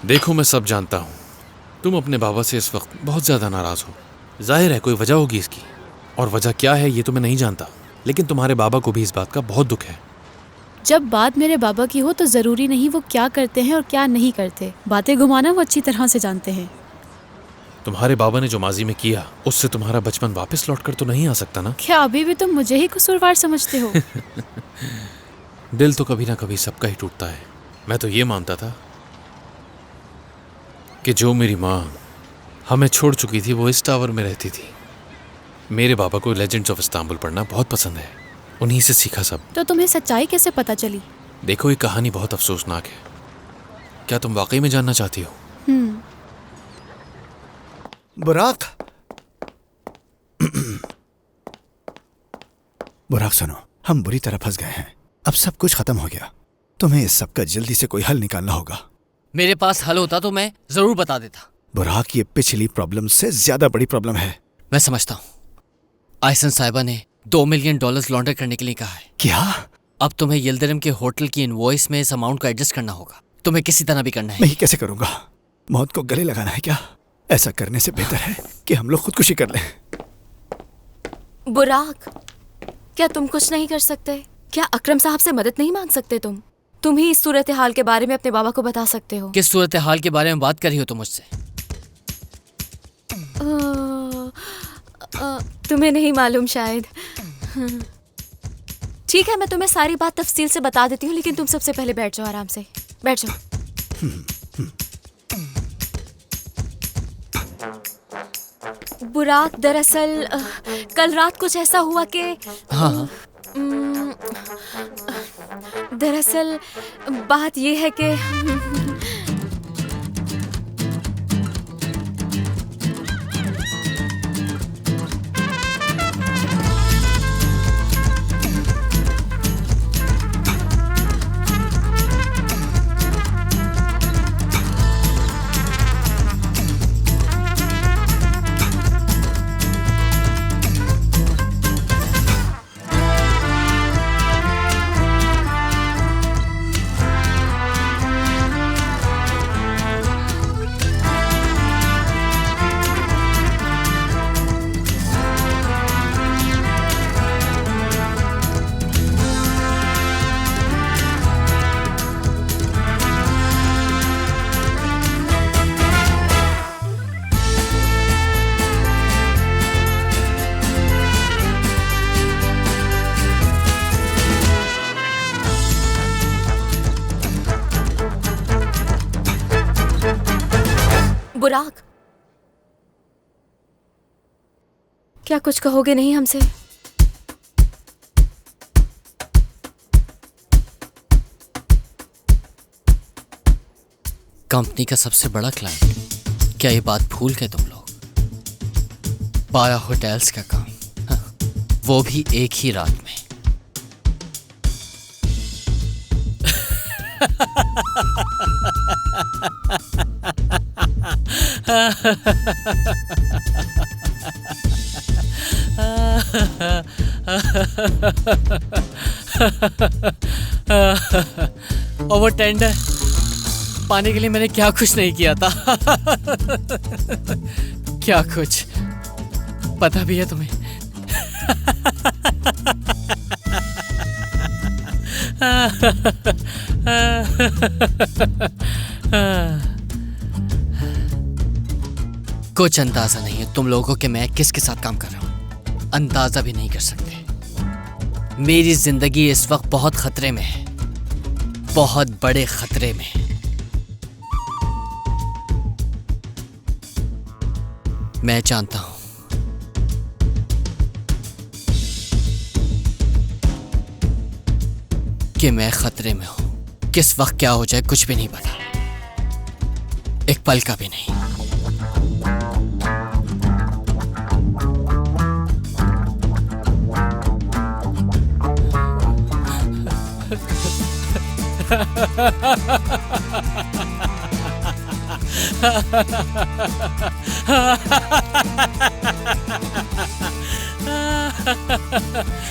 देखो, मैं सब जानता हूँ। तुम अपने बाबा से इस वक्त बहुत ज़्यादा नाराज़ हो। जाहिर है कोई वजह होगी इसकी, और वजह क्या है ये तो मैं नहीं जानता, लेकिन तुम्हारे बाबा को भी इस बात का बहुत दुख है। जब बात मेरे बाबा की हो तो ज़रूरी नहीं वो क्या करते हैं और क्या नहीं करते। बातें घुमाना वो अच्छी तरह से जानते हैं। तुम्हारे बाबा ने जो माजी में किया, उससे तुम्हारा बचपन वापस लौट कर तो नहीं आ सकता ना? क्या अभी भी तुम मुझे ही कसूरवार समझते हो? दिल तो कभी ना कभी सबका ही टूटता है। मैं तो ये मानता था कि जो मेरी माँ हमें छोड़ चुकी थी वो इस टावर में रहती थी। मेरे बाबा को लेजेंड्स ऑफ इस्तांबुल पढ़ना बहुत पसंद है, उन्हीं से सीखा सब। तो तुम्हें सच्चाई कैसे पता चली? देखो, ये कहानी बहुत अफसोसनाक है। क्या तुम वाकई में जानना चाहती हो? बुराक, बुराक सुनो, हम बुरी तरह फंस गए हैं। अब सब कुछ खत्म हो गया। तुम्हें इस सब का जल्दी से कोई हल निकालना होगा। मेरे पास हल होता तो मैं जरूर बता देता। बुराक, ये पिछली प्रॉब्लम से ज्यादा बड़ी प्रॉब्लम है। मैं समझता हूँ। आयसन साहिबा ने $2 मिलियन लॉन्डर करने के लिए कहा है। क्या? अब तुम्हें यिल्दिरिम के होटल की इनवॉइस में इस अमाउंट को एडजस्ट करना होगा। तुम्हें किसी तरह भी करना है। मैं ये कैसे करूंगा? मौत को गले लगाना है क्या? ऐसा करने से बेहतर है कि हम लोग खुदकुशी कर लें। बुराक, क्या तुम कुछ नहीं कर सकते? क्या अकरम साहब से मदद नहीं मांग सकते? तुम ही इस सूरत हाल के बारे में अपने बाबा को बता सकते हो। किस सूरत हाल के बारे में बात कर रही हो तुम मुझसे? तुम्हें नहीं मालूम शायद। ठीक है, मैं तुम्हें सारी बात तफसील से बता देती हूँ, लेकिन तुम सबसे पहले बैठ जाओ, आराम से बैठ जाओ। बुराक, दरअसल कल रात कुछ ऐसा हुआ कि हाँ। दरअसल बात यह है कि बुराक, क्या कुछ कहोगे नहीं हमसे? कंपनी का सबसे बड़ा क्लाइंट, क्या ये बात भूल गए तुम लोग? 12 होटल्स का काम, हाँ, वो भी एक ही रात में। और वो टेंडर पाने के लिए मैंने क्या कुछ नहीं किया था। क्या कुछ पता भी है तुम्हें? कुछ अंदाजा नहीं है तुम लोगों के मैं किसके साथ काम कर रहा हूं। अंदाजा भी नहीं कर सकते। मेरी जिंदगी इस वक्त बहुत खतरे में है, बहुत बड़े खतरे में है। मैं जानता हूं कि मैं खतरे में हूं। किस वक्त क्या हो जाए कुछ भी नहीं पता, एक पल का भी नहीं।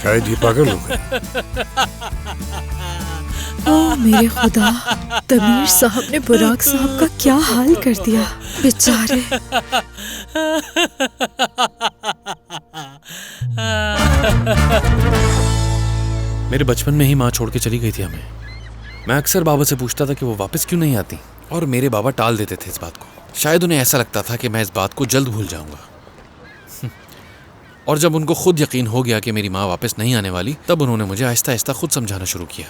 शायद ये पागल हो गए। ओ मेरे खुदा, तमीर साहब ने बुराक साहब का क्या हाल कर दिया, बेचारे। मेरे बचपन में ही माँ छोड़ के चली गई थी हमें। मैं अक्सर बाबा से पूछता था कि वो वापस क्यों नहीं आती, और मेरे बाबा टाल देते थे इस बात को। शायद उन्हें ऐसा लगता था कि मैं इस बात को जल्द भूल जाऊंगा। और जब उनको खुद यकीन हो गया कि मेरी माँ वापस नहीं आने वाली, तब उन्होंने मुझे आहिस्ता आहिस्ता खुद समझाना शुरू किया।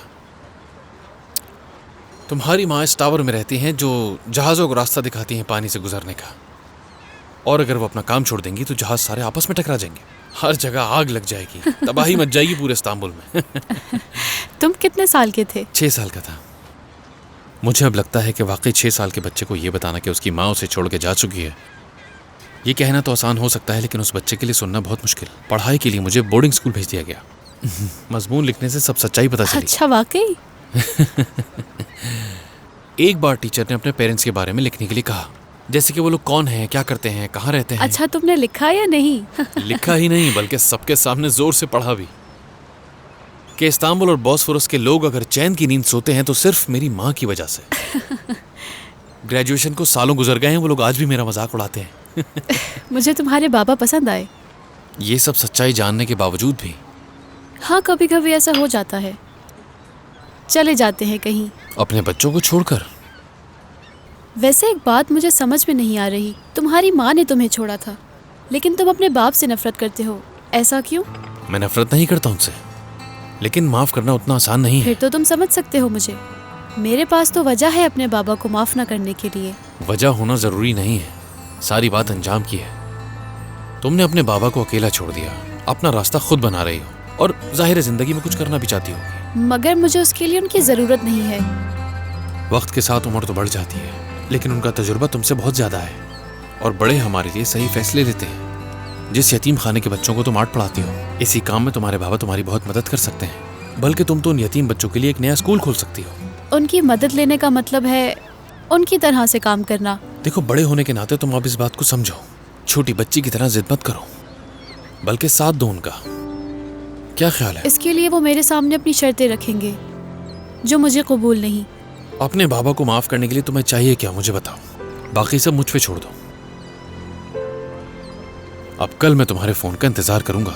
तुम्हारी माँ इस टावर में रहती हैं जो जहाज़ों को रास्ता दिखाती हैं पानी से गुजरने का, और अगर वो अपना काम छोड़ देंगी तो जहाज़ सारे आपस में टकरा जाएंगे, हर जगह आग लग जाएगी, तबाही मच जाएगी पूरे इस्तांबुल में। तुम कितने साल के थे? 6 साल का था। मुझे अब लगता है कि वाकई 6 साल के बच्चे को ये बताना कि उसकी माँ उसे छोड़ के जा चुकी है, ये कहना तो आसान हो सकता है, लेकिन उस बच्चे के लिए सुनना बहुत मुश्किल। पढ़ाई के लिए मुझे बोर्डिंग स्कूल भेज दिया गया। मजमून लिखने से सब सच्चाई पता चली। अच्छा, वाकई? एक बार टीचर ने अपने पेरेंट्स के बारे में लिखने के लिए कहा, जैसे कि वो लोग कौन हैं, क्या करते हैं, कहाँ रहते हैं। अच्छा, तुमने लिखा या नहीं? लिखा ही नहीं बल्कि सबके सामने जोर से पढ़ा भी, कि इस्तांबुल और बॉस्फोरस के लोग अगर चैन की नींद सोते हैं तो सिर्फ मेरी माँ की वजह से। ग्रेजुएशन को सालों गुजर गए हैं, वो लोग आज भी मेरा मजाक उड़ाते हैं। मुझे तुम्हारे बाबा पसंद आए। ये सब सच्चाई जानने के बावजूद भी। हाँ, कभी कभी ऐसा हो जाता है। चले जाते हैं कहीं। अपने बच्चों को छोड़कर? वैसे एक बात मुझे समझ में नहीं आ रही, तुम्हारी माँ ने तुम्हें छोड़ा था, लेकिन तुम अपने बाप से नफरत करते हो, ऐसा क्यों? मैं नफरत नहीं करता उनसे, लेकिन माफ करना उतना आसान नहीं है। फिर तो तुम समझ सकते हो मुझे। मेरे पास तो वजह है अपने बाबा को माफ न करने के लिए। वजह होना जरूरी नहीं है, सारी बात अंजाम की है। तुमने अपने बाबा को अकेला छोड़ दिया, अपना रास्ता खुद बना रही हो, और जाहिर है जिंदगी में कुछ करना भी चाहती हो। मगर मुझे उसके लिए उनकी जरूरत नहीं है। वक्त के साथ उम्र तो बढ़ जाती है, लेकिन उनका तजुर्बा तुमसे बहुत ज्यादा है, और बड़े हमारे लिए सही फैसले लेते हैं। जिस यतीम खाने के बच्चों को तुम आर्ट पढ़ाती हो, इसी काम में तुम्हारे बाबा तुम्हारी बहुत मदद कर सकते हैं। बल्कि तुम तो उन यतीम बच्चों के लिए एक नया स्कूल खोल सकती हो। उनकी मदद लेने का मतलब है उनकी तरह से काम करना। देखो, बड़े होने के नाते तुम अब इस बात को समझो। छोटी बच्ची की तरह जिद मत करो, बल्कि साथ दो उनका। क्या ख्याल है? इसके लिए वो मेरे सामने अपनी शर्तें रखेंगे जो मुझे कबूल नहीं। अपने बाबा को माफ करने के लिए तुम्हें चाहिए क्या, मुझे बताओ। बाकी सब मुझ पे छोड़ दो। अब कल मैं तुम्हारे फोन का इंतजार करूंगा।